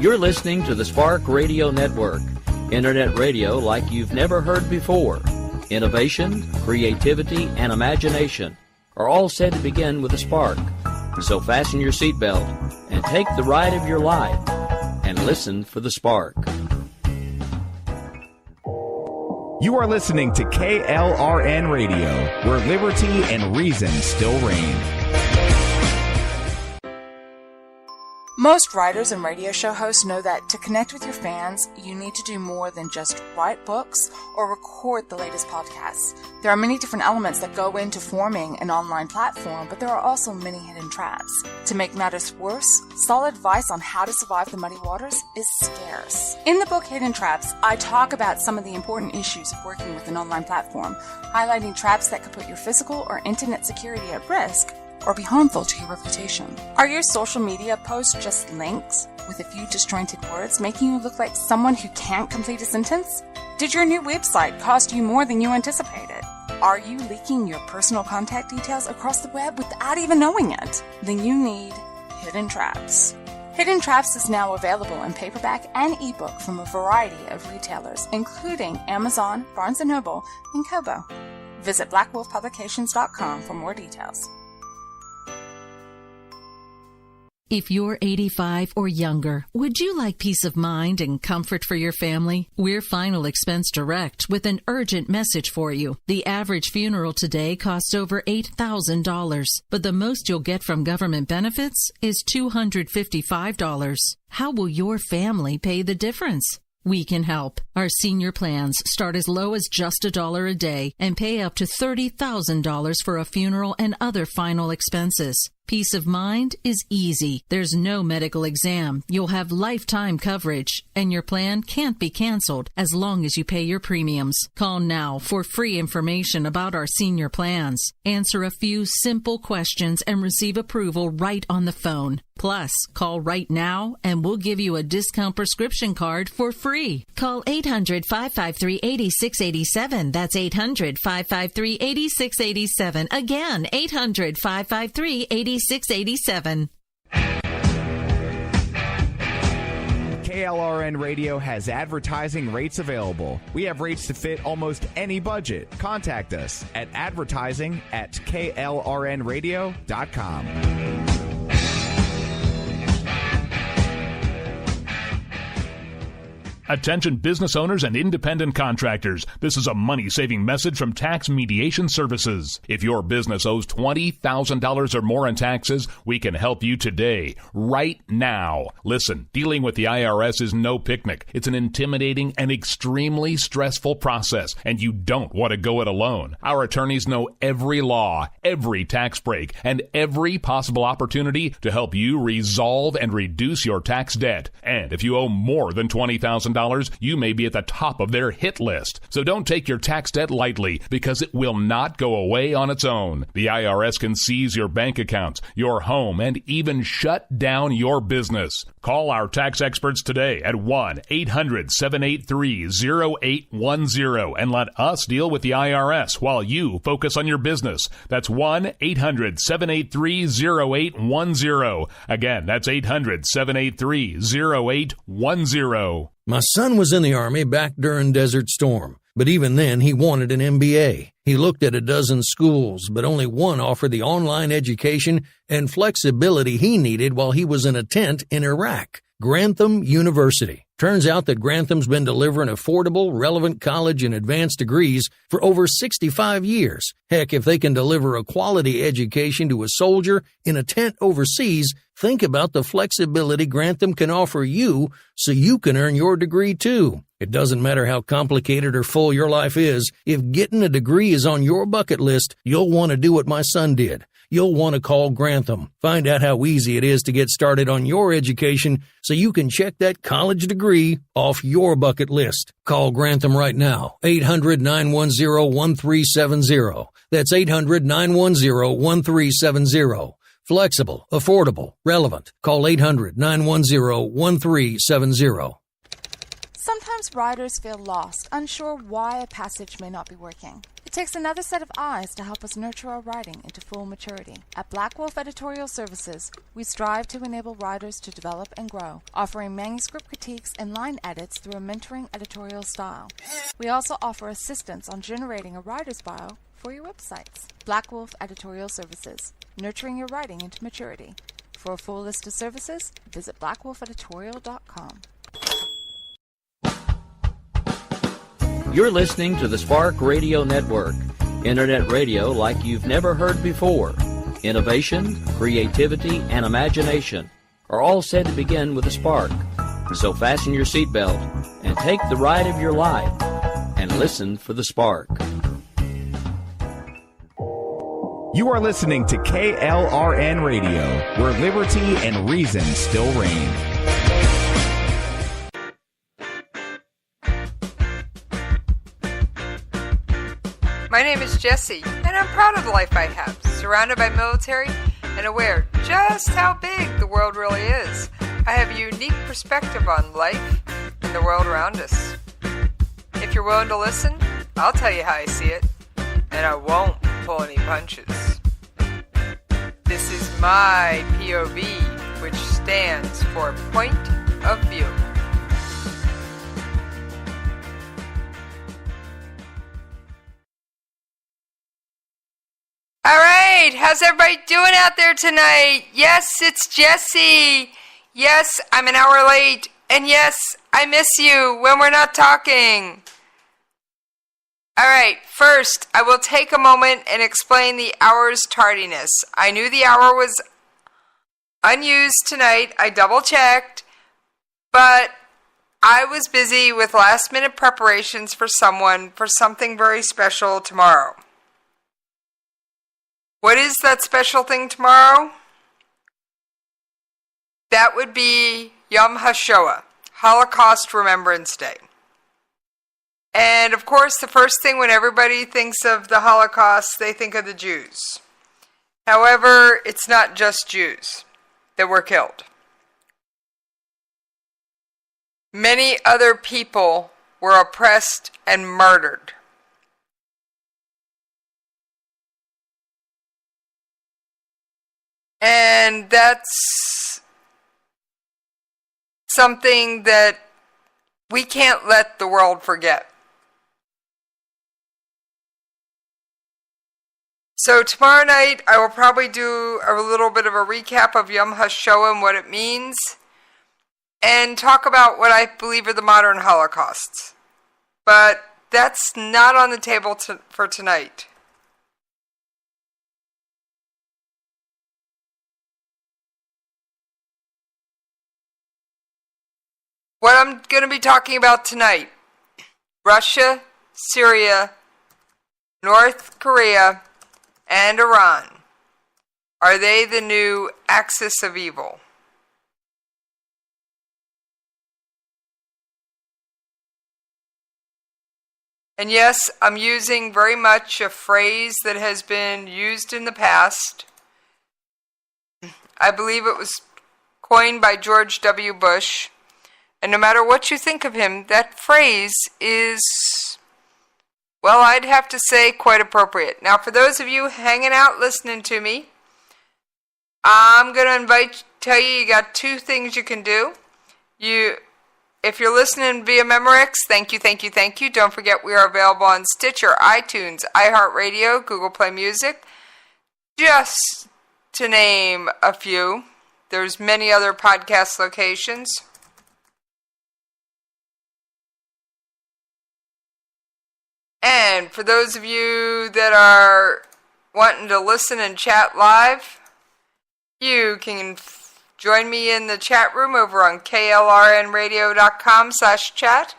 You're listening to the Spark Radio Network, Internet radio like you've never heard before. Innovation, creativity, and imagination are all said to begin with a spark. So fasten your seatbelt and take the ride of your life and listen for the spark. You are listening to KLRN Radio, where liberty and reason still reign. Most writers and radio show hosts know that to connect with your fans, you need to do more than just write books or record the latest podcasts. There are many different elements that go into forming an online platform, but there are also many hidden traps. To make matters worse, solid advice on how to survive the muddy waters is scarce. In the book Hidden Traps, I talk about some of the important issues of working with an online platform, highlighting traps that could put your physical or internet security at risk or be harmful to your reputation. Are your social media posts just links with a few disjointed words, making you look like someone who can't complete a sentence? Did your new website cost you more than you anticipated? Are you leaking your personal contact details across the web without even knowing it? Then you need Hidden Traps. Hidden Traps is now available in paperback and ebook from a variety of retailers, including Amazon, Barnes & Noble, and Kobo. Visit blackwolfpublications.com for more details. If you're 85 or younger, would you like peace of mind and comfort for your family? We're Final Expense Direct with an urgent message for you. The average funeral today costs over $8,000, but the most you'll get from government benefits is $255. How will your family pay the difference? We can help. Our senior plans start as low as just $1 a day and pay up to $30,000 for a funeral and other final expenses. Peace of mind is easy. There's no medical exam. You'll have lifetime coverage, and your plan can't be canceled as long as you pay your premiums. Call now for free information about our senior plans. Answer a few simple questions and receive approval right on the phone. Plus, call right now and we'll give you a discount prescription card for free. Call 800-553-8687. That's 800-553-8687. Again, 800-553-8687. KLRN Radio has advertising rates available. We have rates to fit almost any budget. Contact us at advertising@klrnradio.com. Attention business owners and independent contractors. This is a money-saving message from Tax Mediation Services. If your business owes $20,000 or more in taxes, we can help you today, right now. Listen, dealing with the IRS is no picnic. It's an intimidating and extremely stressful process, and you don't want to go it alone. Our attorneys know every law, every tax break, and every possible opportunity to help you resolve and reduce your tax debt. And if you owe more than $20,000, you may be at the top of their hit list. So don't take your tax debt lightly, because it will not go away on its own. The IRS can seize your bank accounts, your home, and even shut down your business. Call our tax experts today at 1-800-783-0810 and let us deal with the IRS while you focus on your business. That's 1-800-783-0810. Again, that's 800-783-0810. My son was in the Army back during Desert Storm, but even then he wanted an MBA. He looked at a dozen schools, but only one offered the online education and flexibility he needed while he was in a tent in Iraq. Grantham University. Turns out that Grantham's been delivering affordable, relevant college and advanced degrees for over 65 years. Heck, if they can deliver a quality education to a soldier in a tent overseas, think about the flexibility Grantham can offer you so you can earn your degree too. It doesn't matter how complicated or full your life is. If getting a degree is on your bucket list, you'll want to do what my son did. You'll want to call Grantham. Find out how easy it is to get started on your education so you can check that college degree off your bucket list. Call Grantham right now, 800-910-1370. That's 800-910-1370. Flexible, affordable, relevant. Call 800-910-1370. Sometimes writers feel lost, unsure why a passage may not be working. It takes another set of eyes to help us nurture our writing into full maturity. At Black Wolf Editorial Services, we strive to enable writers to develop and grow, offering manuscript critiques and line edits through a mentoring editorial style. We also offer assistance on generating a writer's bio for your websites. Black Wolf Editorial Services, nurturing your writing into maturity. For a full list of services, visit blackwolfeditorial.com. You're listening to the Spark Radio Network, internet radio like you've never heard before. Innovation, creativity, and imagination are all said to begin with a spark. So fasten your seatbelt and take the ride of your life and listen for the spark. You are listening to KLRN Radio, where liberty and reason still reign. My name is Jessie, and I'm proud of the life I have, surrounded by military and aware just how big the world really is. I have a unique perspective on life and the world around us. If you're willing to listen, I'll tell you how I see it, and I won't pull any punches. This is my POV, which stands for Point of View. Alright, how's everybody doing out there tonight? Yes, it's Jessie. Yes, I'm an hour late. And yes, I miss you when we're not talking. Alright, first, I will take a moment and explain the hour's tardiness. I knew the hour was unused tonight. I double-checked. But I was busy with last-minute preparations for something very special tomorrow. What is that special thing tomorrow? That would be Yom HaShoah, Holocaust Remembrance Day. And of course, the first thing when everybody thinks of the Holocaust, they think of the Jews. However, it's not just Jews that were killed. Many other people were oppressed and murdered. And that's something that we can't let the world forget. So tomorrow night, I will probably do a little bit of a recap of Yom HaShoah and what it means, and talk about what I believe are the modern Holocausts. But that's not on the table for tonight. What I'm going to be talking about tonight: Russia, Syria, North Korea, and Iran. Are they the new axis of evil? And yes, I'm using very much a phrase that has been used in the past. I believe it was coined by George W. Bush. And no matter what you think of him, that phrase is, well, I'd have to say quite appropriate. Now, for those of you hanging out listening to me, I'm going to tell you got two things you can do. If you're listening via Memorex, thank you. Don't forget we are available on Stitcher, iTunes, iHeartRadio, Google Play Music, just to name a few. There's many other podcast locations. And for those of you that are wanting to listen and chat live, you can join me in the chat room over on klrnradio.com/chat.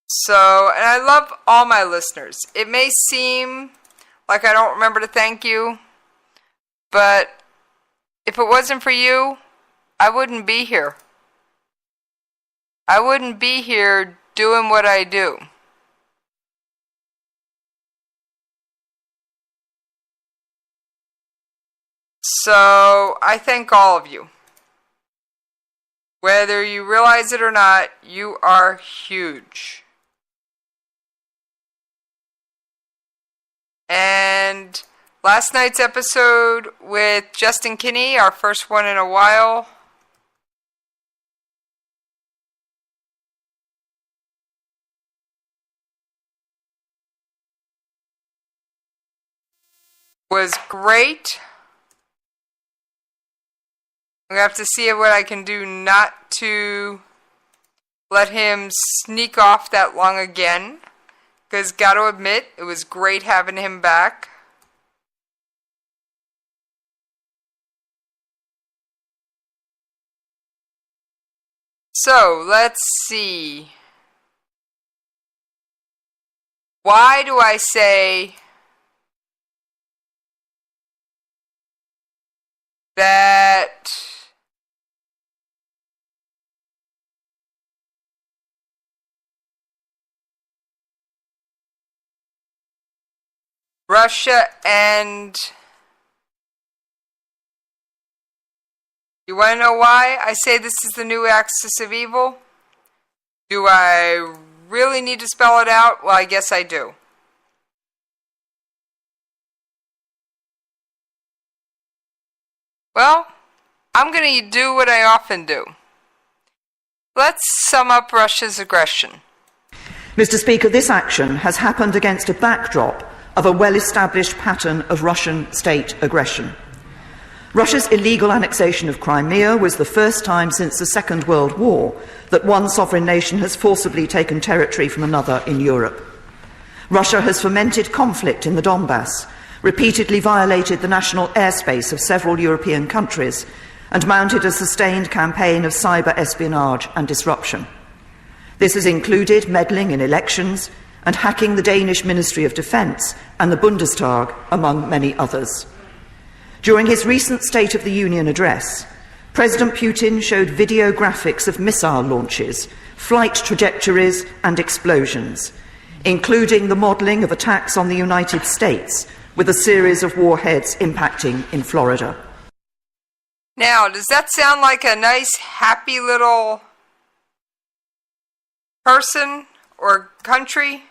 So, and I love all my listeners. It may seem like I don't remember to thank you, but if it wasn't for you, I wouldn't be here. I wouldn't be here doing what I do. So I thank all of you. Whether you realize it or not, you are huge. And last night's episode with Justin Kinney, our first one in a while, was great. I'm going to have to see what I can do not to let him sneak off that long again. Because, got to admit, it was great having him back. So, let's see. Why do I say that Russia and... You want to know why I say this is the new axis of evil? Do I really need to spell it out? Well, I guess I do. Well, I'm going to do what I often do. Let's sum up Russia's aggression. Mr. Speaker, this action has happened against a backdrop of a well-established pattern of Russian state aggression. Russia's illegal annexation of Crimea was the first time since the Second World War that one sovereign nation has forcibly taken territory from another in Europe. Russia has fomented conflict in the Donbass, repeatedly violated the national airspace of several European countries, and mounted a sustained campaign of cyber espionage and disruption. This has included meddling in elections and hacking the Danish Ministry of Defence and the Bundestag, among many others. During his recent State of the Union address, President Putin showed video graphics of missile launches, flight trajectories and explosions, including the modelling of attacks on the United States, with a series of warheads impacting in Florida. Now, does that sound like a nice, happy little person or country?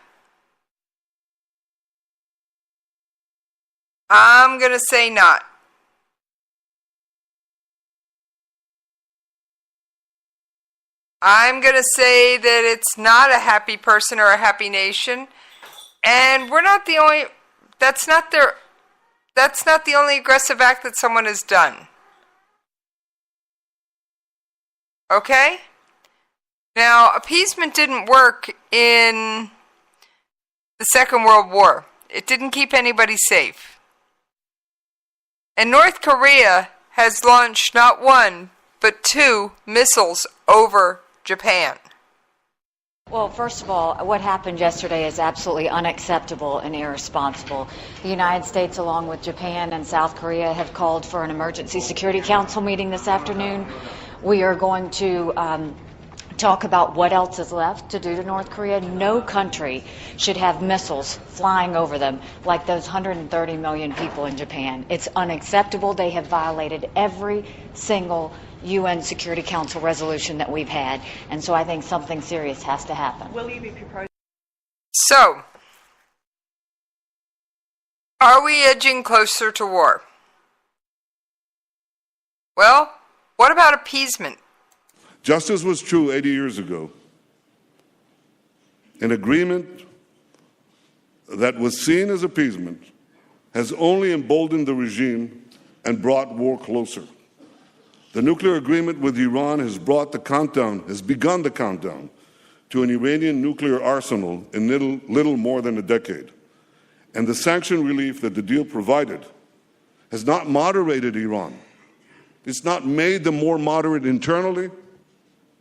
I'm going to say not. I'm going to say that it's not a happy person or a happy nation, and we're not the only, that's not the only aggressive act that someone has done. Okay? Now, appeasement didn't work in the Second World War. It didn't keep anybody safe. And North Korea has launched not one, but 2 missiles over Japan. Well, first of all, what happened yesterday is absolutely unacceptable and irresponsible. The United States, along with Japan and South Korea, have called for an emergency Security Council meeting this afternoon. We are going to talk about what else is left to do to North Korea. No country should have missiles flying over them like those 130 million people in Japan. It's unacceptable. They have violated every single UN Security Council resolution that we've had. And so I think something serious has to happen. Will you be proposing? So, are we edging closer to war? Well, what about appeasement? Just as was true 80 years ago, an agreement that was seen as appeasement has only emboldened the regime and brought war closer. The nuclear agreement with Iran has begun the countdown to an Iranian nuclear arsenal in little more than a decade. And the sanction relief that the deal provided has not moderated Iran. It's not made them more moderate internally,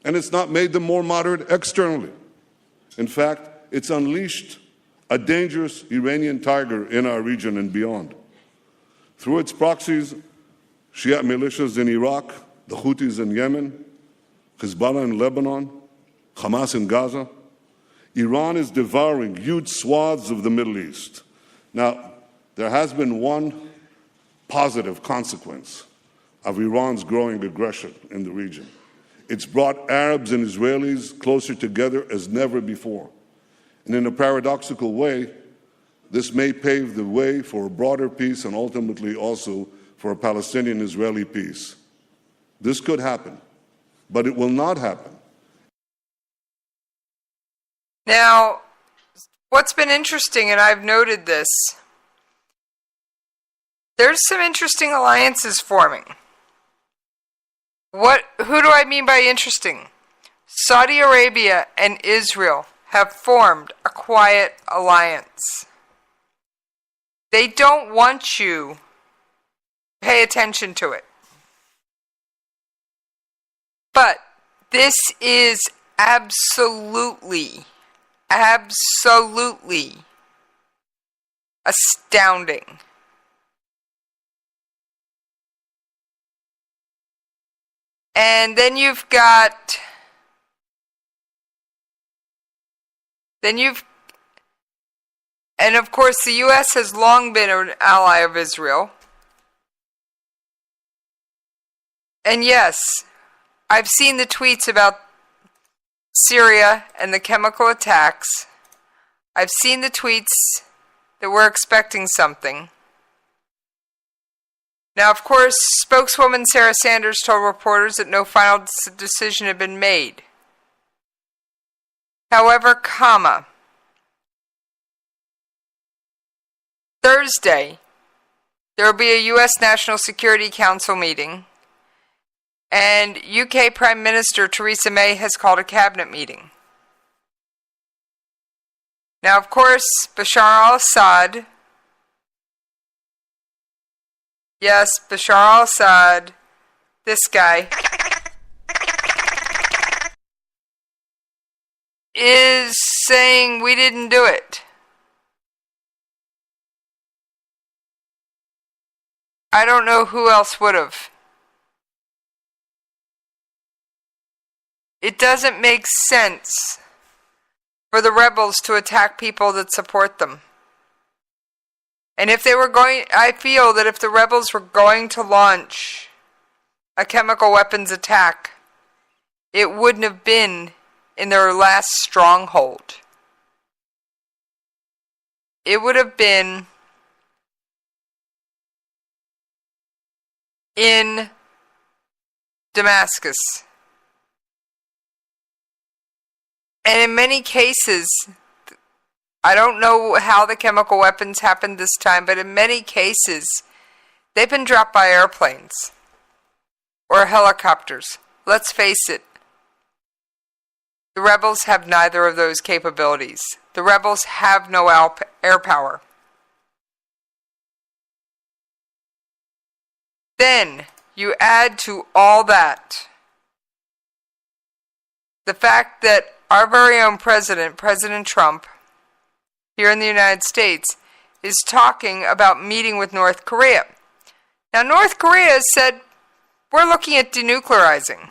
and it's not made them more moderate externally. In fact, it's unleashed a dangerous Iranian tiger in our region and beyond. Through its proxies, Shia militias in Iraq, the Houthis in Yemen, Hezbollah in Lebanon, Hamas in Gaza, Iran is devouring huge swaths of the Middle East. Now, there has been one positive consequence of Iran's growing aggression in the region. It's brought Arabs and Israelis closer together as never before. And in a paradoxical way, this may pave the way for a broader peace and ultimately also for a Palestinian-Israeli peace. This could happen, but it will not happen. Now, what's been interesting, and I've noted this, there's some interesting alliances forming. Who do I mean by interesting? Saudi Arabia and Israel have formed a quiet alliance. They don't want you to pay attention to it. But this is absolutely astounding. And then and of course the U.S. has long been an ally of Israel. And yes, I've seen the tweets about Syria and the chemical attacks. I've seen the tweets that we're expecting something. Now, of course, spokeswoman Sarah Sanders told reporters that no final decision had been made. However, Thursday, there will be a U.S. National Security Council meeting, and UK Prime Minister Theresa May has called a cabinet meeting. Now, of course, Bashar al-Assad, yes, Bashar al-Assad, this guy, is saying we didn't do it. I don't know who else would have. It doesn't make sense for the rebels to attack people that support them. And if they were I feel that if the rebels were going to launch a chemical weapons attack, it wouldn't have been in their last stronghold. It would have been in Damascus. And in many cases, I don't know how the chemical weapons happened this time, but in many cases, they've been dropped by airplanes or helicopters. Let's face it, the rebels have neither of those capabilities. The rebels have no air power. Then you add to all that the fact that our very own president, President Trump, here in the United States, is talking about meeting with North Korea. Now, North Korea has said, we're looking at denuclearizing.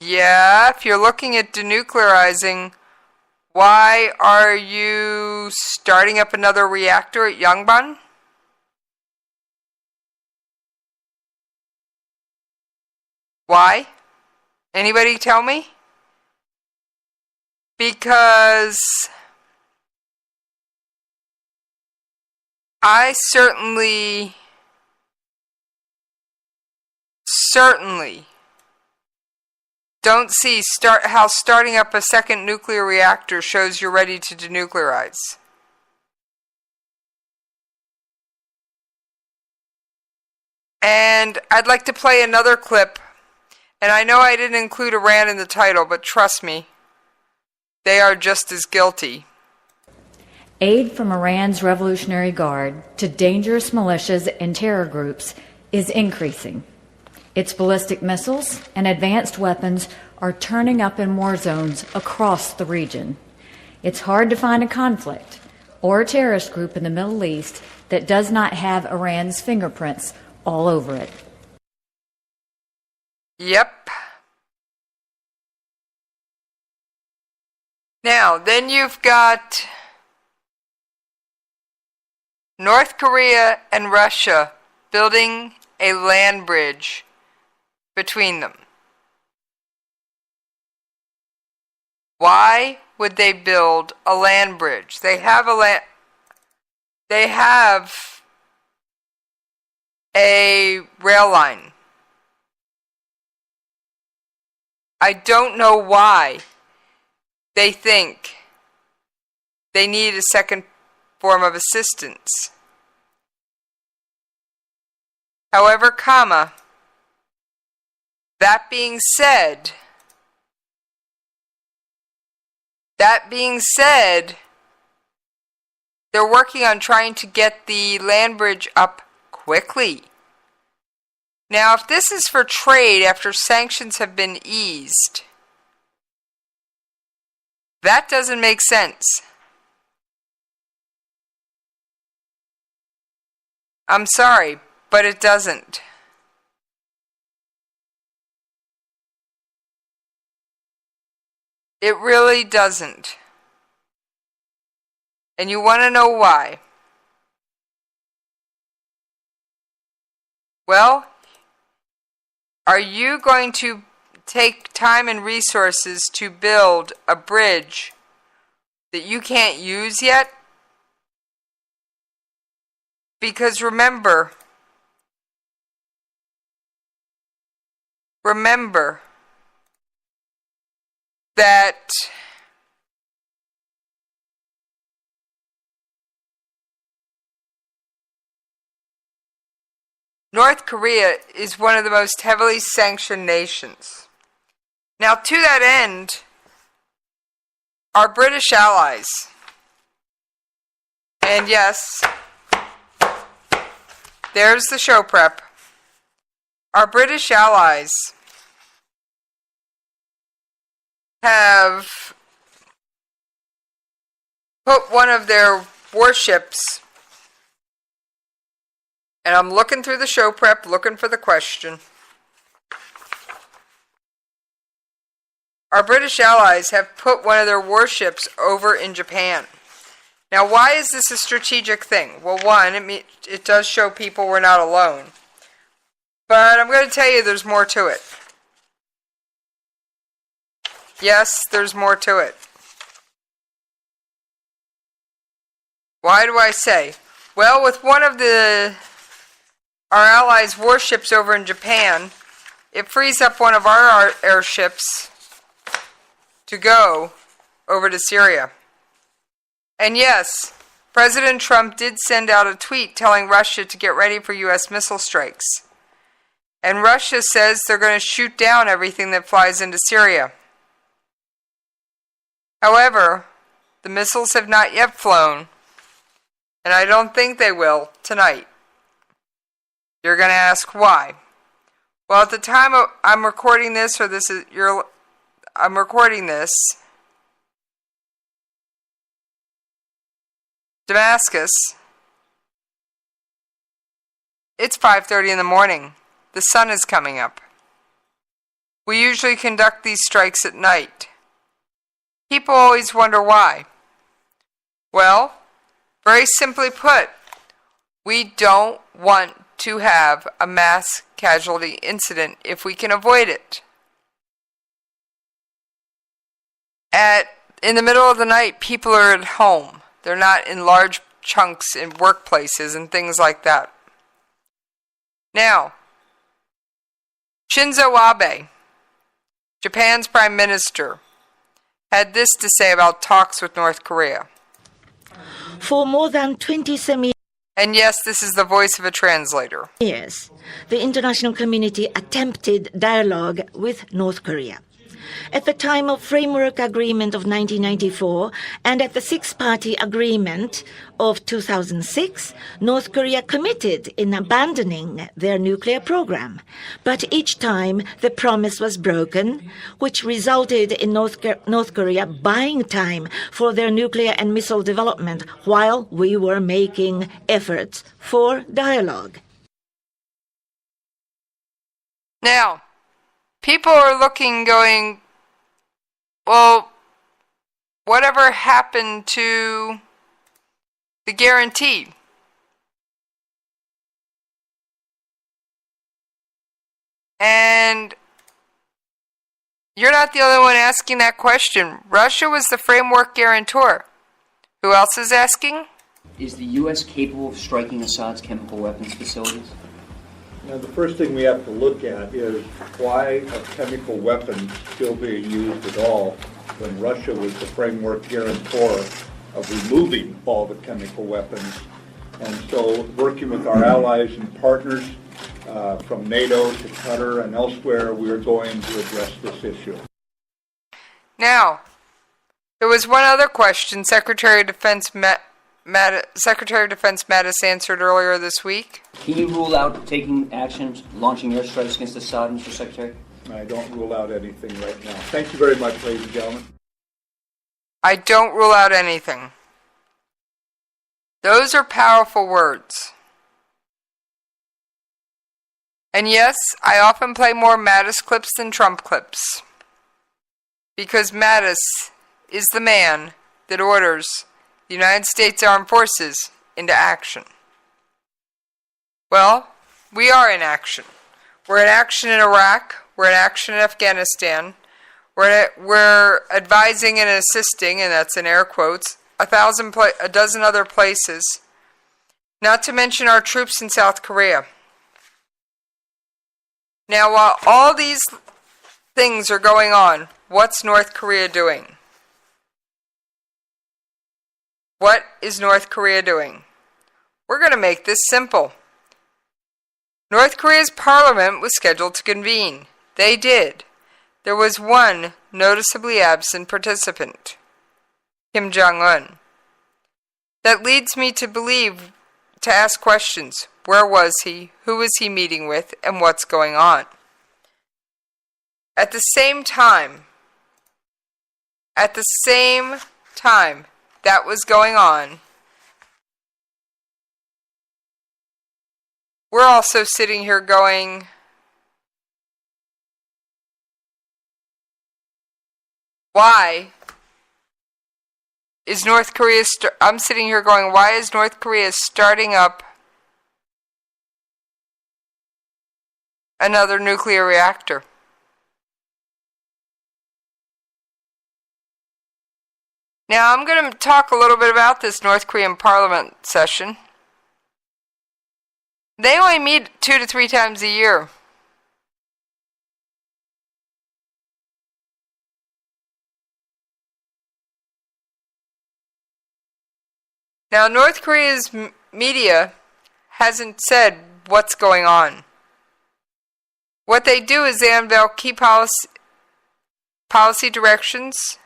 Yeah, if you're looking at denuclearizing, why are you starting up another reactor at Yongbyon? Why? Anybody tell me? Because I certainly don't see how starting up a second nuclear reactor shows you're ready to denuclearize. And I'd like to play another clip. And I know I didn't include Iran in the title, but trust me, they are just as guilty. Aid from Iran's Revolutionary Guard to dangerous militias and terror groups is increasing. Its ballistic missiles and advanced weapons are turning up in war zones across the region. It's hard to find a conflict or a terrorist group in the Middle East that does not have Iran's fingerprints all over it. Yep. Now, then you've got North Korea and Russia building a land bridge between them. Why would they build a land bridge? They have a rail line. I don't know why they think they need a second form of assistance. However, that being said, they're working on trying to get the land bridge up quickly. Now, if this is for trade after sanctions have been eased, that doesn't make sense. I'm sorry, but it doesn't. It really doesn't. And you want to know why? Well, are you going to take time and resources to build a bridge that you can't use yet? Because remember that North Korea is one of the most heavily sanctioned nations. Now, to that end, our British allies, and yes, there's the show prep, our British allies have put one of their warships, and I'm looking through the show prep, looking for the question. Our British allies have put one of their warships over in Japan. Now, why is this a strategic thing? Well, one, it does show people we're not alone. But I'm going to tell you there's more to it. Yes, there's more to it. Why do I say? Well, with one of our allies' warships over in Japan, it frees up one of our airships to go over to Syria. And yes, President Trump did send out a tweet telling Russia to get ready for U.S. missile strikes. And Russia says they're going to shoot down everything that flies into Syria. However, the missiles have not yet flown, and I don't think they will tonight. You're going to ask why. Well, at the time I'm recording this, I'm recording this, Damascus, it's 5:30 in the morning. The sun is coming up. We usually conduct these strikes at night. People always wonder why. Well, very simply put, we don't want to have a mass casualty incident if we can avoid it. In the middle of the night, people are at home. They're not in large chunks in workplaces and things like that. Now, Shinzo Abe, Japan's prime minister, had this to say about talks with North Korea. For more than 27 And yes, this is the voice of a translator. years, the international community attempted dialogue with North Korea. At the time of Framework Agreement of 1994 and at the Six-Party Agreement of 2006, North Korea committed in abandoning their nuclear program. But each time the promise was broken, which resulted in North Korea buying time for their nuclear and missile development while we were making efforts for dialogue. Now, people are looking, going, well, whatever happened to the guarantee? And you're not the only one asking that question. Russia was the framework guarantor. Who else is asking? Is the U.S. capable of striking Assad's chemical weapons facilities? Now, the first thing we have to look at is why are chemical weapons still being used at all when Russia was the framework guarantor of removing all the chemical weapons. And so working with our allies and partners from NATO to Qatar and elsewhere, we are going to address this issue. Now, there was one other question Secretary of Defense Mattis answered earlier this week. Can you rule out taking action, launching airstrikes against Assad, Mr. Secretary? I don't rule out anything right now. Thank you very much, ladies and gentlemen. I don't rule out anything. Those are powerful words. And yes, I often play more Mattis clips than Trump clips. Because Mattis is the man that orders the United States Armed Forces into action. Well, we are in action. We're in action in Iraq. We're in action in Afghanistan. We're advising and assisting, and that's in air quotes, a dozen other places. Not to mention our troops in South Korea. Now, while all these things are going on, what's North Korea doing? What is North Korea doing? We're going to make this simple. North Korea's parliament was scheduled to convene. They did. There was one noticeably absent participant, Kim Jong-un. That leads me to ask questions. Where was he? Who was he meeting with? And what's going on? At the same time that was going on, we're also sitting here going, why is North Korea, I'm sitting here going, why is North Korea starting up another nuclear reactor? Now, I'm going to talk a little bit about this North Korean parliament session. They only meet 2 to 3 times a year. Now, North Korea's media hasn't said what's going on. What they do is they unveil key policy directions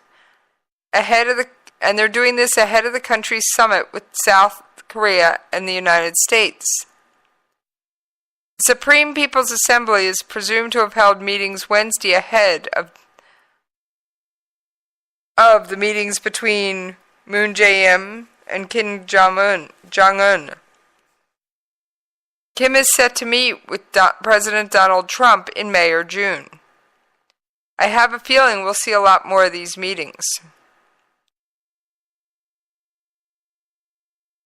and they're doing this ahead of the country's summit with South Korea and the United States. The Supreme People's Assembly is presumed to have held meetings Wednesday ahead of the meetings between Moon Jae-in and Kim Jong-un. Kim is set to meet with President Donald Trump in May or June. I have a feeling we'll see a lot more of these meetings.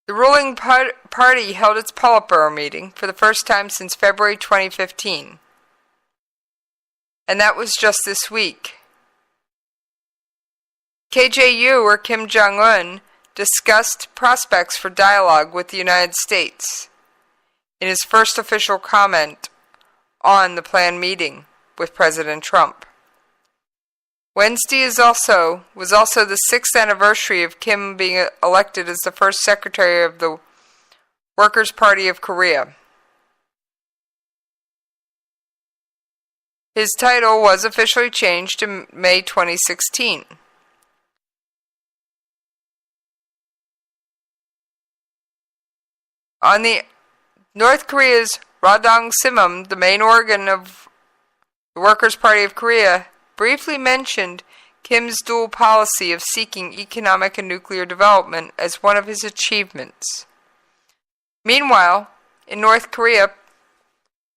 The ruling party held its Politburo meeting for the first time since February 2015. And that was just this week. KJU, or Kim Jong-un, discussed prospects for dialogue with the United States in his first official comment on the planned meeting with President Trump. Wednesday was also the 6th anniversary of Kim being elected as the first secretary of the Workers' Party of Korea. His title was officially changed in May 2016. On the North Korea's Rodong Simum, the main organ of the Workers' Party of Korea, briefly mentioned Kim's dual policy of seeking economic and nuclear development as one of his achievements. Meanwhile, in North Korea,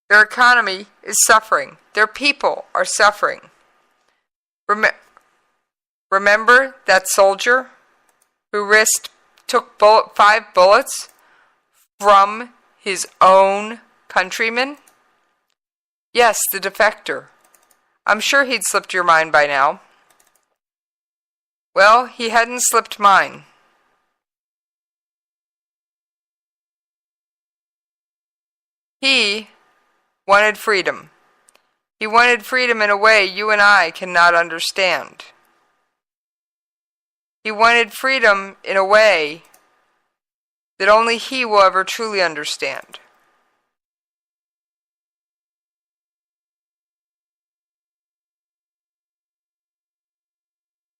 their economy is suffering. Their people are suffering. Remember that soldier who took 5 bullets from his own countrymen? Yes, the defector. I'm sure he'd slipped your mind by now. Well, he hadn't slipped mine. He wanted freedom. He wanted freedom in a way you and I cannot understand. He wanted freedom in a way that only he will ever truly understand.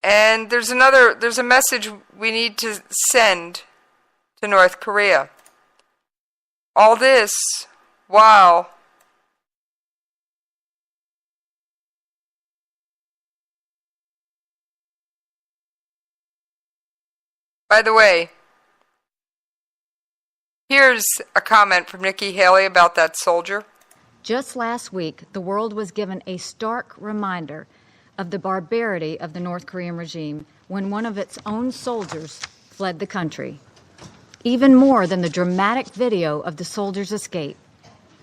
And there's a message we need to send to North Korea. All this while by the way, here's a comment from Nikki Haley about that soldier. Just last week, the world was given a stark reminder of the barbarity of the North Korean regime when one of its own soldiers fled the country. Even more than the dramatic video of the soldier's escape,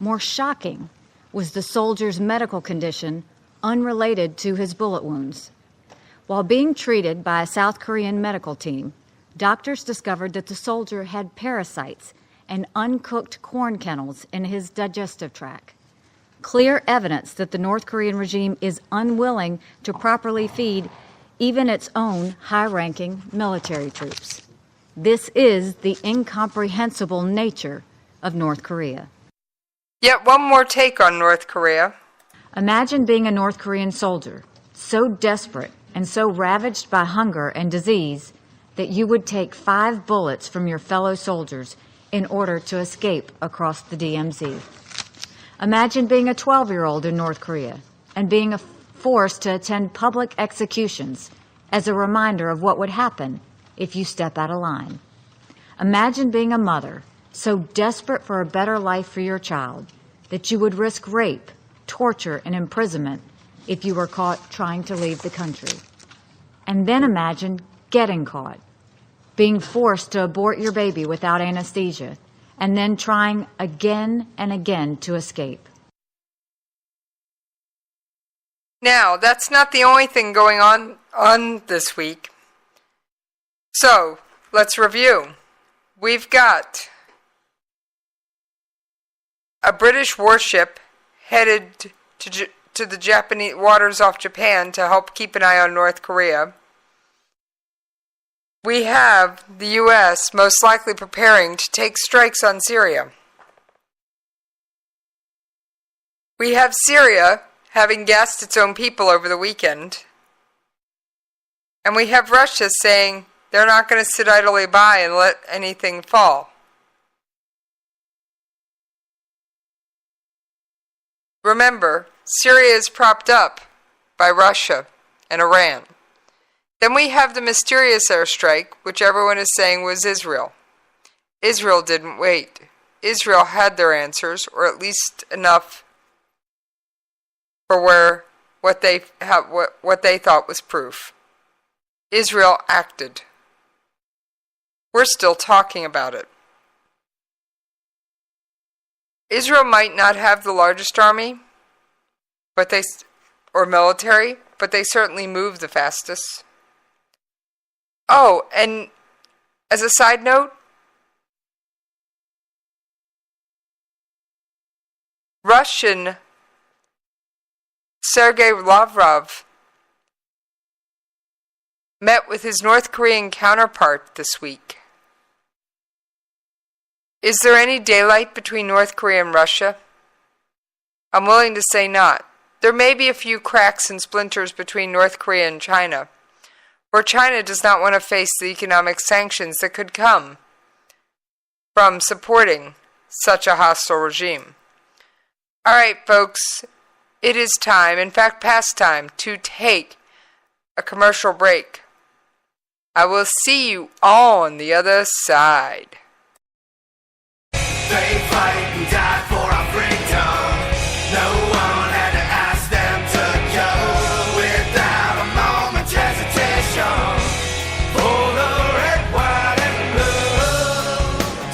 more shocking was the soldier's medical condition unrelated to his bullet wounds. While being treated by a South Korean medical team, doctors discovered that the soldier had parasites and uncooked corn kernels in his digestive tract. Clear evidence that the North Korean regime is unwilling to properly feed even its own high-ranking military troops. This is the incomprehensible nature of North Korea. Yet one more take on North Korea. Imagine being a North Korean soldier, so desperate and so ravaged by hunger and disease that you would take 5 bullets from your fellow soldiers in order to escape across the DMZ. Imagine being a 12-year-old in North Korea and being forced to attend public executions as a reminder of what would happen if you step out of line. Imagine being a mother so desperate for a better life for your child that you would risk rape, torture, and imprisonment if you were caught trying to leave the country. And then imagine getting caught, being forced to abort your baby without anesthesia, and then trying again and again to escape. Now, that's not the only thing going on this week. So, let's review. We've got a British warship headed to the Japanese waters off Japan to help keep an eye on North Korea. We have the U.S. most likely preparing to take strikes on Syria. We have Syria having gassed its own people over the weekend. And we have Russia saying they're not going to sit idly by and let anything fall. Remember, Syria is propped up by Russia and Iran. Then we have the mysterious airstrike, which everyone is saying was Israel. Israel didn't wait. Israel had their answers, or at least enough for what they thought was proof. Israel acted. We're still talking about it. Israel might not have the largest army, or military, but they certainly move the fastest. Oh, and as a side note, Russian Sergei Lavrov met with his North Korean counterpart this week. Is there any daylight between North Korea and Russia? I'm willing to say not. There may be a few cracks and splinters between North Korea and China, where China does not want to face the economic sanctions that could come from supporting such a hostile regime. All right, folks, it is time, in fact, past time, to take a commercial break. I will see you on the other side. They fight and die for our freedom. No one had to ask them to go without a moment's hesitation. For the red, white, and blue.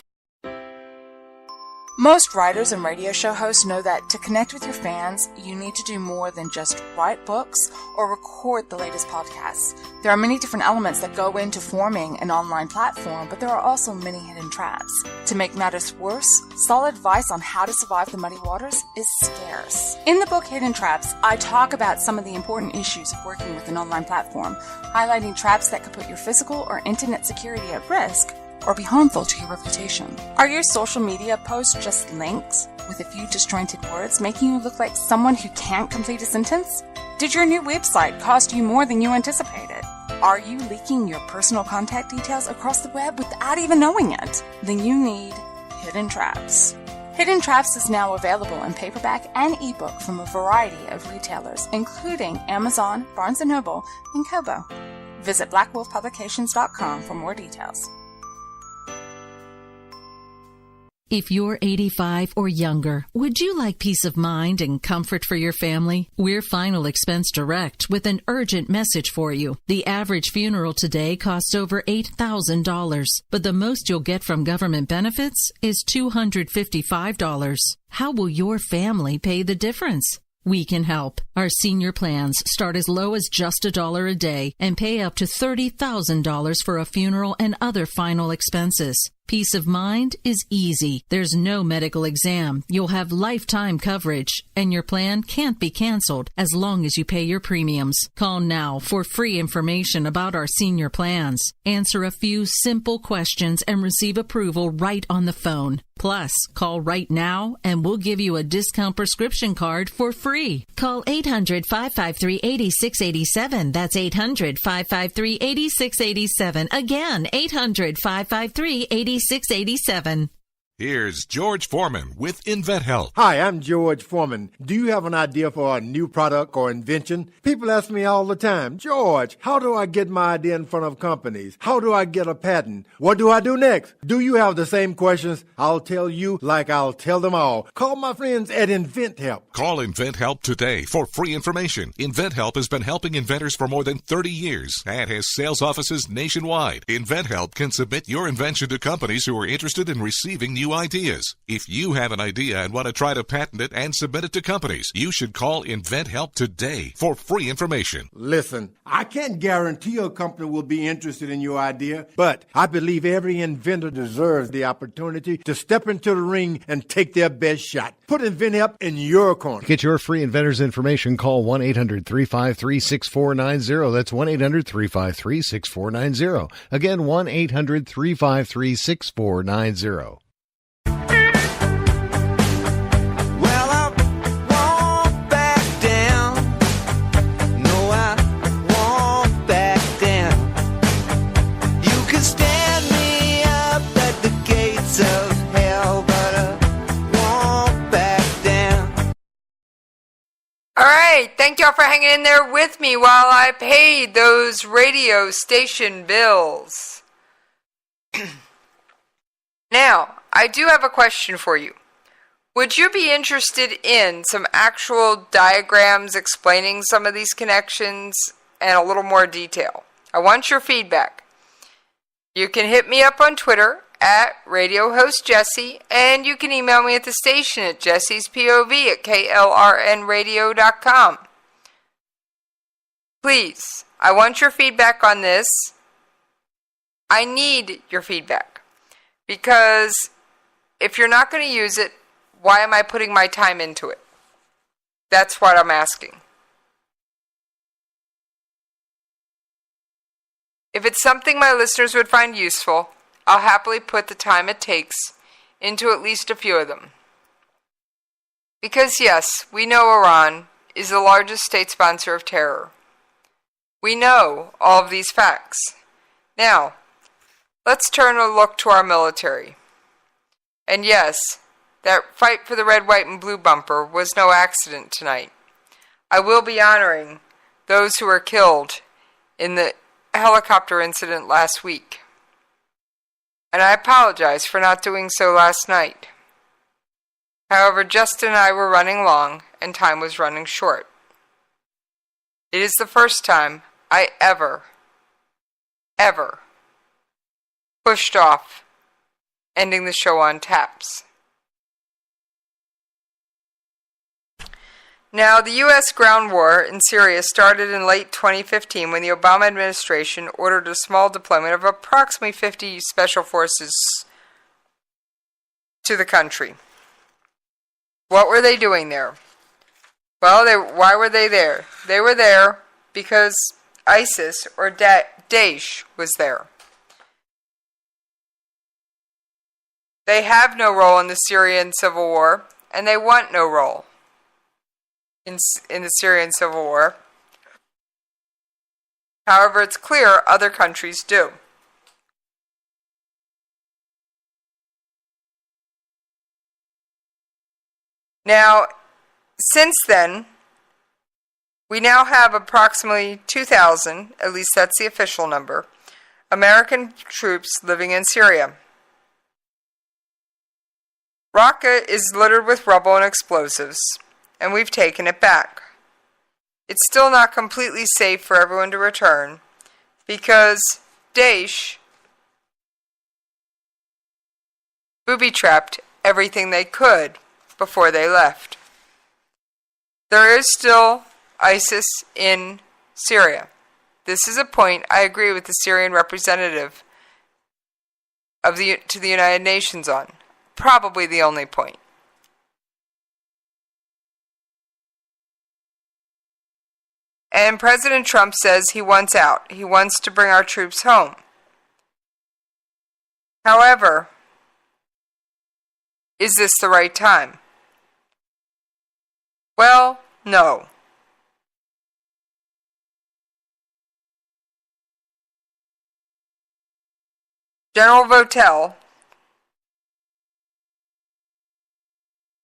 Most writers and radio show hosts know that to connect with your fans, you need to do more than just write books or record the latest podcasts. There are many different elements that go into forming an online platform, but there are also many hidden traps. To make matters worse, solid advice on how to survive the muddy waters is scarce. In the book Hidden Traps, I talk about some of the important issues of working with an online platform, highlighting traps that could put your physical or internet security at risk or be harmful to your reputation. Are your social media posts just links with a few disjointed words, making you look like someone who can't complete a sentence? Did your new website cost you more than you anticipated? Are you leaking your personal contact details across the web without even knowing it? Then you need Hidden Traps. Hidden Traps is now available in paperback and ebook from a variety of retailers, including Amazon, Barnes & Noble, and Kobo. Visit blackwolfpublications.com for more details. If you're 85 or younger, would you like peace of mind and comfort for your family? We're Final Expense Direct with an urgent message for you. The average funeral today costs over $8,000, but the most you'll get from government benefits is $255. How will your family pay the difference? We can help. Our senior plans start as low as just $1 a day and pay up to $30,000 for a funeral and other final expenses. Peace of mind is easy. There's no medical exam. You'll have lifetime coverage, and your plan can't be canceled as long as you pay your premiums. Call now for free information about our senior plans. Answer a few simple questions and receive approval right on the phone. Plus, call right now and we'll give you a discount prescription card for free. Call 800-553-8687. That's 800-553-8687. Again, 800-553-8687. 687. Here's George Foreman with InventHelp. Hi, I'm George Foreman. Do you have an idea for a new product or invention? People ask me all the time, George, how do I get my idea in front of companies? How do I get a patent? What do I do next? Do you have the same questions? I'll tell you like I'll tell them all. Call my friends at InventHelp. Call InventHelp today for free information. InventHelp has been helping inventors for more than 30 years and has sales offices nationwide. InventHelp can submit your invention to companies who are interested in receiving new ideas. If you have an idea and want to try to patent it and submit it to companies, you should call InventHelp today for free information. Listen, I can't guarantee a company will be interested in your idea, but I believe every inventor deserves the opportunity to step into the ring and take their best shot. Put InventHelp in your corner. Get your free inventor's information. Call 1-800-353-6490. That's 1-800-353-6490. Again, 1-800-353-6490. Alright, thank y'all for hanging in there with me while I paid those radio station bills. Now, I do have a question for you. Would you be interested in some actual diagrams explaining some of these connections and a little more detail? I want your feedback. You can hit me up on Twitter at Radio Host Jesse, and you can email me at the station at Jesse's POV at klrnradio.com. Please, I want your feedback on this. I need your feedback, because if you're not going to use it, why am I putting my time into it? That's what I'm asking. If it's something my listeners would find useful, I'll happily put the time it takes into at least a few of them. Because yes, we know Iran is the largest state sponsor of terror. We know all of these facts. Now, let's turn a look to our military. And yes, that fight for the red, white, and blue bumper was no accident tonight. I will be honoring those who were killed in the helicopter incident last week. And I apologize for not doing so last night. However, Justin and I were running long, and time was running short. It is the first time I ever pushed off ending the show on taps. Now, the U.S. ground war in Syria started in late 2015 when the Obama administration ordered a small deployment of approximately 50 special forces to the country. What were they doing there? Well, why were they there? They were there because ISIS or Daesh was there. They have no role in the Syrian civil war, and they want no role in the Syrian civil war. However, it's clear other countries do. Now, since then, we now have approximately 2,000, at least that's the official number, American troops living in Syria. Raqqa is littered with rubble and explosives, and we've taken it back. It's still not completely safe for everyone to return because Daesh booby-trapped everything they could before they left. There is still ISIS in Syria. This is a point I agree with the Syrian representative to the United Nations on. Probably the only point. And President Trump says he wants out. He wants to bring our troops home. However, is this the right time? Well, no. General Votel,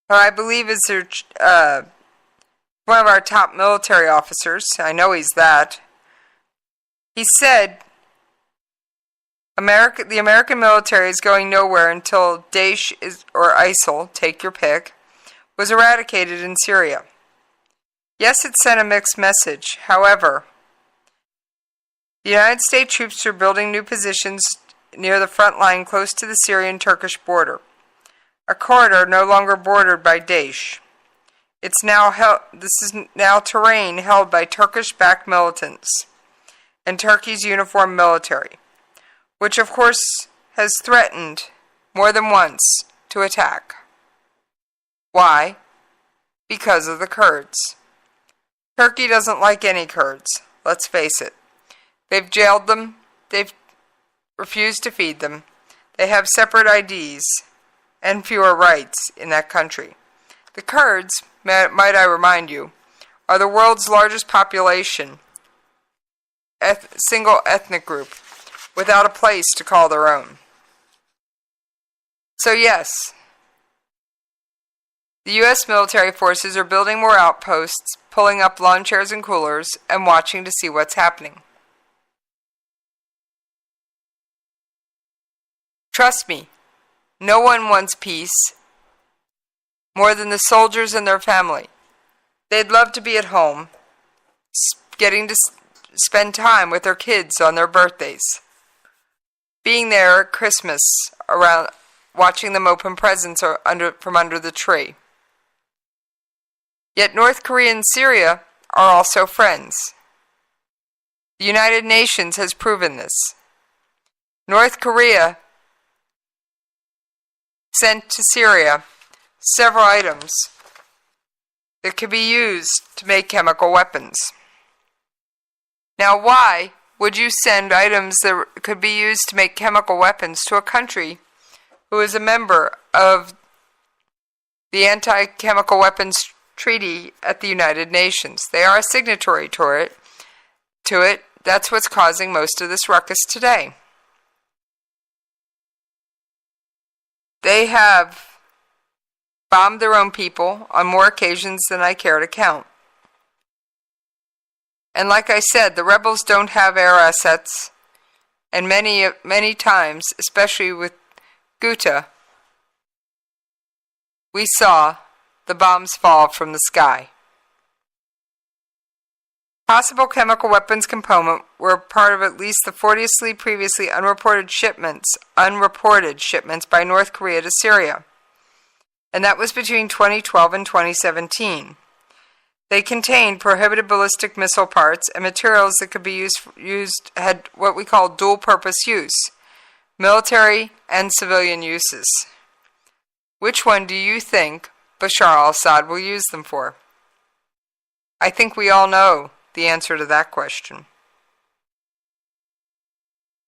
who I believe is one of our top military officers, I know he's that, he said the American military is going nowhere until Daesh or ISIL, take your pick, was eradicated in Syria. Yes, it sent a mixed message. However, the United States troops are building new positions near the front line close to the Syrian-Turkish border, a corridor no longer bordered by Daesh. This is now terrain held by Turkish-backed militants and Turkey's uniformed military, which of course has threatened more than once to attack. Why? Because of the Kurds. Turkey doesn't like any Kurds, let's face it. They've jailed them, they've refused to feed them, they have separate IDs and fewer rights in that country. The Kurds, might I remind you, are the world's largest population, single ethnic group, without a place to call their own. So yes, the U.S. military forces are building more outposts, pulling up lawn chairs and coolers, and watching to see what's happening. Trust me, no one wants peace more than the soldiers and their family. They'd love to be at home, getting to spend time with their kids on their birthdays, being there at Christmas, around watching them open presents from under the tree. Yet North Korea and Syria are also friends. The United Nations has proven this. North Korea sent to Syria several items that could be used to make chemical weapons. Now, why would you send items that could be used to make chemical weapons to a country who is a member of the Anti-Chemical Weapons Treaty at the United Nations? They are a signatory to it. That's what's causing most of this ruckus today. They have bombed their own people on more occasions than I care to count. And like I said, the rebels don't have air assets, and many times, especially with Ghouta, we saw the bombs fall from the sky. Possible chemical weapons component were part of at least the 40 previously unreported shipments by North Korea to Syria. And that was between 2012 and 2017. They contained prohibited ballistic missile parts and materials that could be had what we call dual-purpose use, military and civilian uses. Which one do you think Bashar al-Assad will use them for? I think we all know the answer to that question.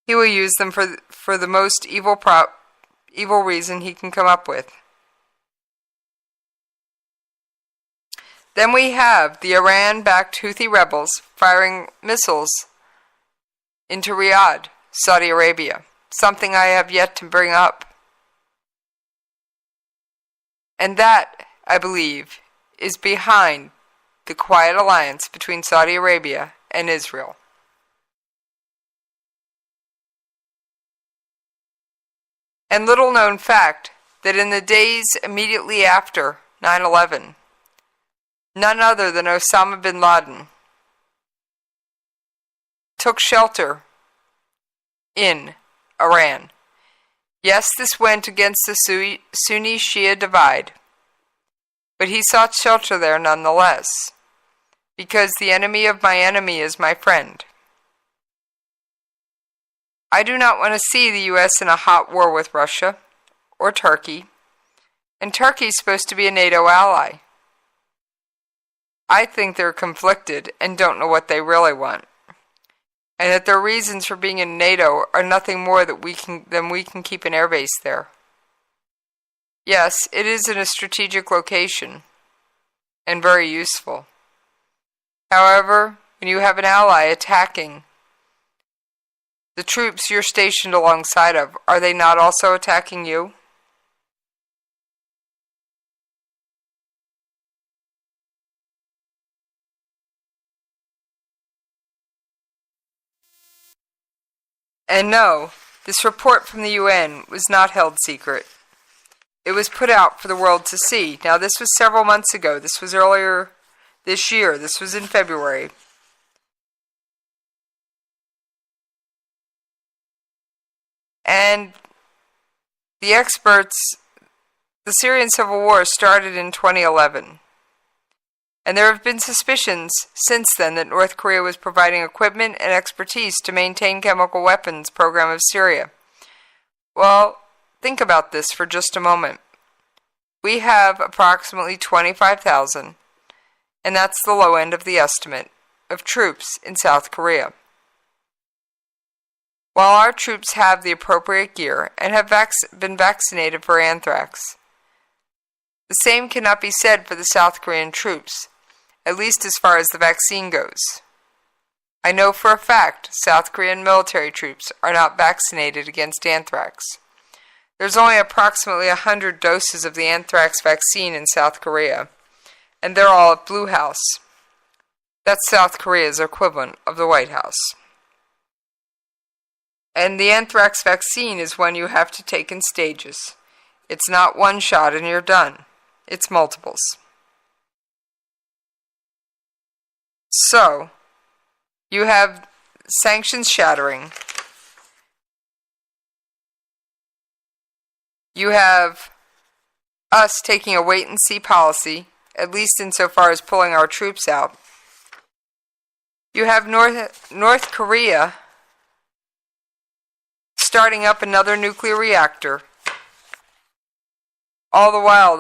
He will use them for the most evil reason he can come up with. Then we have the Iran-backed Houthi rebels firing missiles into Riyadh, Saudi Arabia, something I have yet to bring up. And that, I believe, is behind the quiet alliance between Saudi Arabia and Israel. And little known fact that in the days immediately after 9/11, none other than Osama bin Laden took shelter in Iran. Yes, this went against the Sunni-Shia divide, but he sought shelter there nonetheless, because the enemy of my enemy is my friend. I do not want to see the U.S. in a hot war with Russia or Turkey, and Turkey is supposed to be a NATO ally. I think they're conflicted and don't know what they really want, and that their reasons for being in NATO are nothing more than we can keep an airbase there. Yes, it is in a strategic location and very useful. However, when you have an ally attacking the troops you're stationed alongside of, are they not also attacking you? And no, this report from the UN was not held secret. It was put out for the world to see. Now, this was several months ago. This was earlier this year. This was in February. And the experts, the Syrian civil war started in 2011. And there have been suspicions since then that North Korea was providing equipment and expertise to maintain chemical weapons program of Syria. Well, think about this for just a moment. We have approximately 25,000, and that's the low end of the estimate, of troops in South Korea. While our troops have the appropriate gear and have been vaccinated for anthrax, the same cannot be said for the South Korean troops, at least as far as the vaccine goes. I know for a fact South Korean military troops are not vaccinated against anthrax. There's only approximately 100 doses of the anthrax vaccine in South Korea, and they're all at Blue House. That's South Korea's equivalent of the White House. And the anthrax vaccine is one you have to take in stages. It's not one shot and you're done. It's multiples. So, you have sanctions shattering. You have us taking a wait-and-see policy, at least insofar as pulling our troops out. You have North Korea starting up another nuclear reactor. All the while,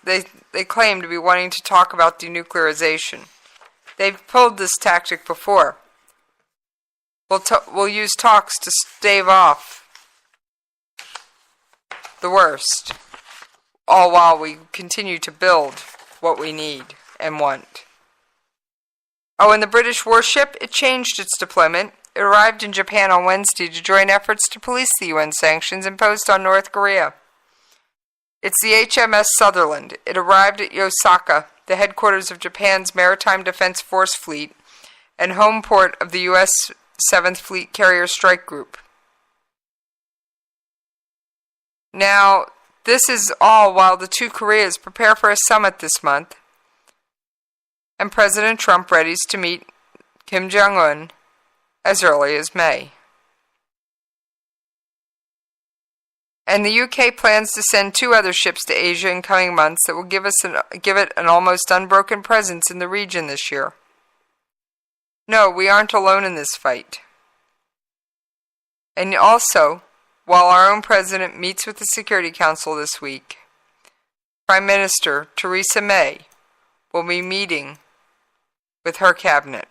they claim to be wanting to talk about denuclearization. They've pulled this tactic before. We'll use talks to stave off the worst, all while we continue to build what we need and want. Oh, and the British warship, it changed its deployment. It arrived in Japan on Wednesday to join efforts to police the UN sanctions imposed on North Korea. It's the HMS Sutherland. It arrived at Yosaka, the headquarters of Japan's Maritime Defense Force Fleet and home port of the U.S. 7th Fleet Carrier Strike Group. Now, this is all while the two Koreas prepare for a summit this month, and President Trump readies to meet Kim Jong-un as early as May. And the UK plans to send 2 other ships to Asia in coming months that will give it an almost unbroken presence in the region this year. No, we aren't alone in this fight. And also, while our own president meets with the Security Council this week, Prime Minister Theresa May will be meeting with her cabinet.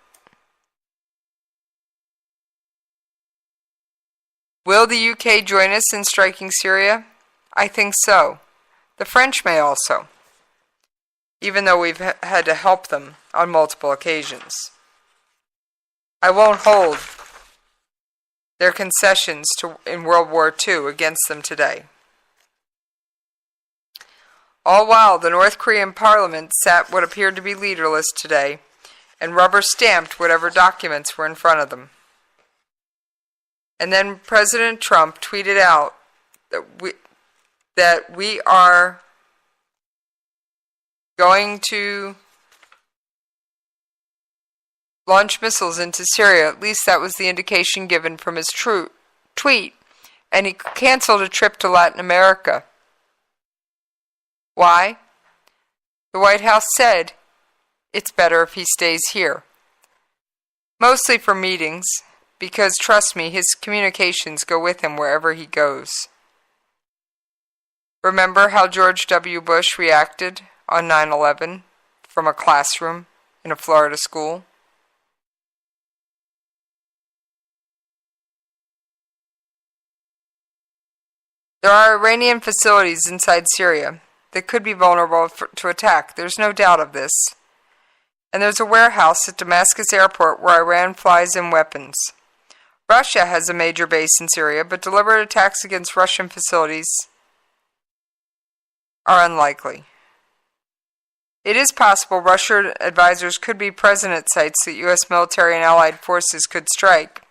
Will the UK join us in striking Syria? I think so. The French may also, even though we've had to help them on multiple occasions. I won't hold their concessions in World War II against them today. All while the North Korean parliament sat what appeared to be leaderless today and rubber-stamped whatever documents were in front of them. And then President Trump tweeted out that we are going to launch missiles into Syria. At least that was the indication given from his tweet. And he canceled a trip to Latin America. Why? The White House said it's better if he stays here. Mostly for meetings, because trust me, his communications go with him wherever he goes. Remember how George W. Bush reacted on 9/11 from a classroom in a Florida school? There are Iranian facilities inside Syria that could be vulnerable to attack. There's no doubt of this. And there's a warehouse at Damascus airport where Iran flies in weapons. Russia has a major base in Syria, but deliberate attacks against Russian facilities are unlikely. It is possible Russian advisors could be present at sites that U.S. military and allied forces could strike,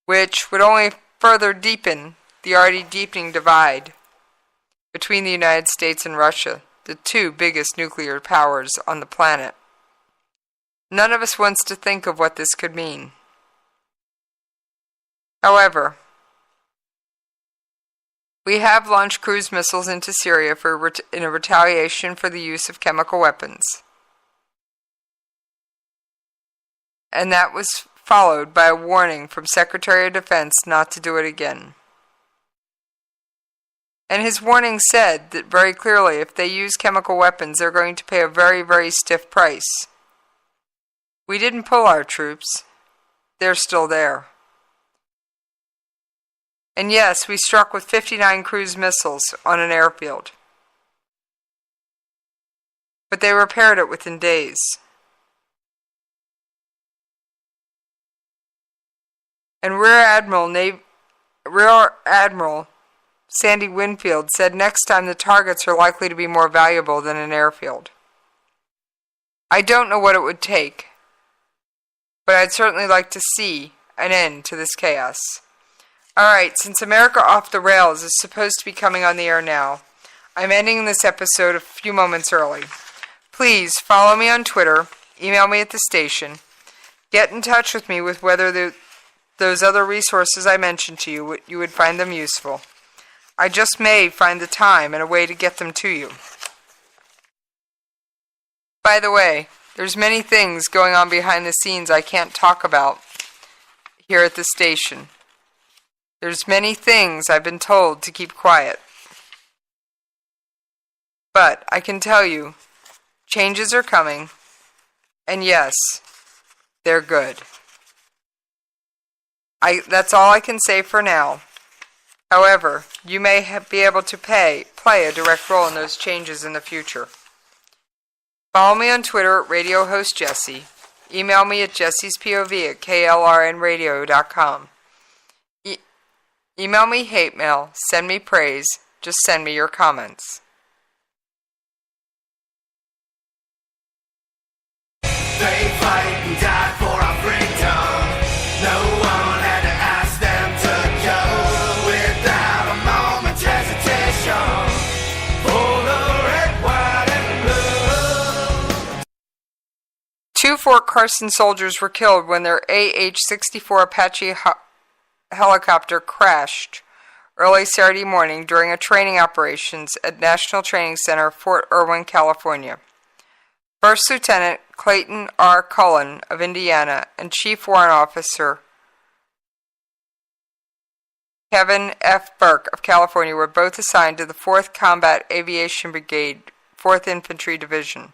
which would only further deepen the already deepening divide between the United States and Russia, the 2 biggest nuclear powers on the planet. None of us wants to think of what this could mean. However, we have launched cruise missiles into Syria in a retaliation for the use of chemical weapons. And that was followed by a warning from Secretary of Defense not to do it again. And his warning said that very clearly if they use chemical weapons, they're going to pay a very, very stiff price. We didn't pull our troops. They're still there. And yes, we struck with 59 cruise missiles on an airfield. But they repaired it within days. And Rear Admiral Sandy Winfield said next time the targets are likely to be more valuable than an airfield. I don't know what it would take, but I'd certainly like to see an end to this chaos. Alright, since America Off the Rails is supposed to be coming on the air now, I'm ending this episode a few moments early. Please follow me on Twitter, email me at the station, get in touch with me with whether those other resources I mentioned to you would find them useful. I just may find the time and a way to get them to you. By the way, there's many things going on behind the scenes I can't talk about here at the station. There's many things I've been told to keep quiet. But I can tell you, changes are coming, and yes, they're good. That's all I can say for now. However, you may be able to play a direct role in those changes in the future. Follow me on Twitter at Radio Host Jesse. Email me at jessiespov@klrnradio.com. Email me hate mail, send me praise, just send me your comments. They fight and die for our freedom. No one had to ask them to go without a moment's hesitation. For the red, white, and blue. 2 Fort Carson soldiers were killed when their AH-64 Apache helicopter crashed early Saturday morning during a training operations at National Training Center, Fort Irwin, California. First Lieutenant Clayton R. Cullen of Indiana and Chief Warrant Officer Kevin F. Burke of California were both assigned to the 4th Combat Aviation Brigade, 4th Infantry Division.